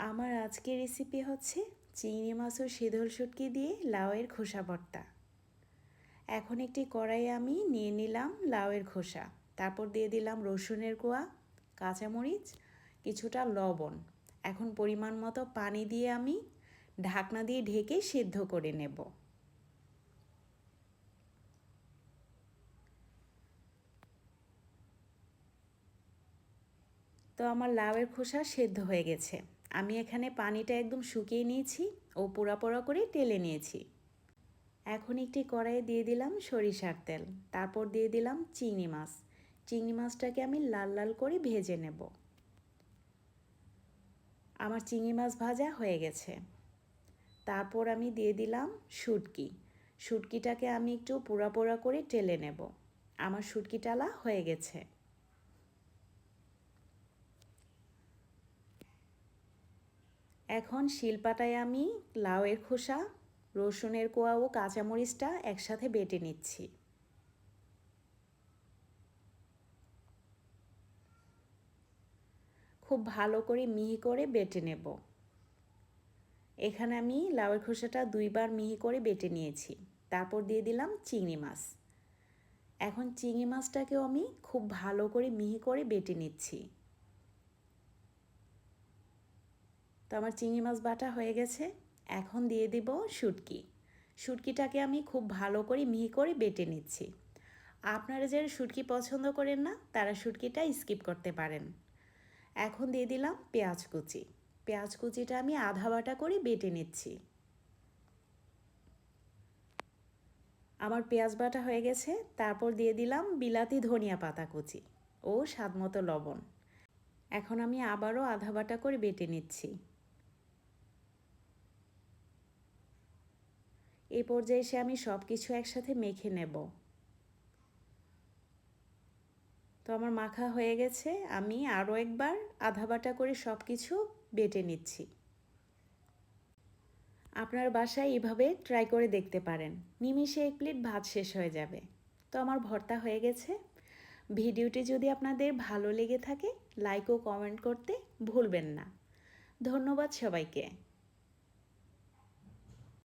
আমার আজকের রেসিপি হচ্ছে চিংড়ি মাছ ও শীতল শুটকি দিয়ে লাউয়ের খোসা ভর্তা। এখন একটি কড়াইয়ে আমি নিয়ে নিলাম লাউয়ের খোসা, তারপর দিয়ে দিলাম রসুনের কোয়া, কাঁচামরিচ, কিছুটা লবণ। এখন পরিমাণ মতো পানি দিয়ে আমি ঢাকনা দিয়ে ঢেকে সিদ্ধ করে নেব। তো আমার লাউয়ের খোসা সেদ্ধ হয়ে গেছে। আমি এখানে পানিটা একদম শুকিয়ে নিয়েছি ও পোড়া পোড়া করে টেলে নিয়েছি। এখন একটি কড়াইয়ে দিয়ে দিলাম সরিষার তেল, তারপর দিয়ে দিলাম চিংড়ি মাছ। চিংড়ি মাছটাকে আমি লাল লাল করে ভেজে নেব। আমার চিংড়ি মাছ ভাজা হয়ে গেছে। তারপর আমি দিয়ে দিলাম শুটকি। শুটকিটাকে আমি একটু পোড়া পোড়া করে টেলে নেব। আমার শুটকি টালা হয়ে গেছে। এখন শিলপাটায় আমি লাউয়ের খোসা, রসুনের কোয়া ও কাঁচামরিচটা একসাথে বেটে নিচ্ছি। খুব ভালো করে মিহি করে বেটে নেব। এখানে আমি লাউয়ের খোসাটা দুইবার মিহি করে বেটে নিয়েছি। তারপর দিয়ে দিলাম চিংড়ি মাছ। এখন চিংড়ি মাছটাকেও আমি খুব ভালো করে মিহি করে বেটে নিচ্ছি। তো আমার চিংড়ি মাছ বাটা হয়ে গেছে। এখন দিয়ে দিব শুটকি। শুটকিটাকে আমি খুব ভালো করে মিহি করে বেটে নিচ্ছি। আপনারা যারা শুটকি পছন্দ করেন না তারা শুটকিটা স্কিপ করতে পারেন। এখন দিয়ে দিলাম পেঁয়াজ কুচি। পেঁয়াজ কুচিটা আমি আধা বাটা করে বেটে নিচ্ছি। আমার পেঁয়াজ বাটা হয়ে গেছে। তারপর দিয়ে দিলাম বিলাতি ধনিয়া পাতা কুচি ও স্বাদমতো লবণ। এখন আমি আবারও আধা বাটা করে বেটে নিচ্ছি। এই পর্যায়ে এসে আমি সব কিছু একসাথে মেখে নেব। তো আমার মাখা হয়ে গেছে। আমি আরও একবার আধা বাটা করে সব কিছু বেটে নিচ্ছি। আপনার বাসায় এভাবে ট্রাই করে দেখতে পারেন। নিমিষে এক প্লেট ভাত শেষ হয়ে যাবে। তো আমার ভর্তা হয়ে গেছে। ভিডিওটি যদি আপনাদের ভালো লেগে থাকে লাইক ও কমেন্ট করতে ভুলবেন না। ধন্যবাদ সবাইকে।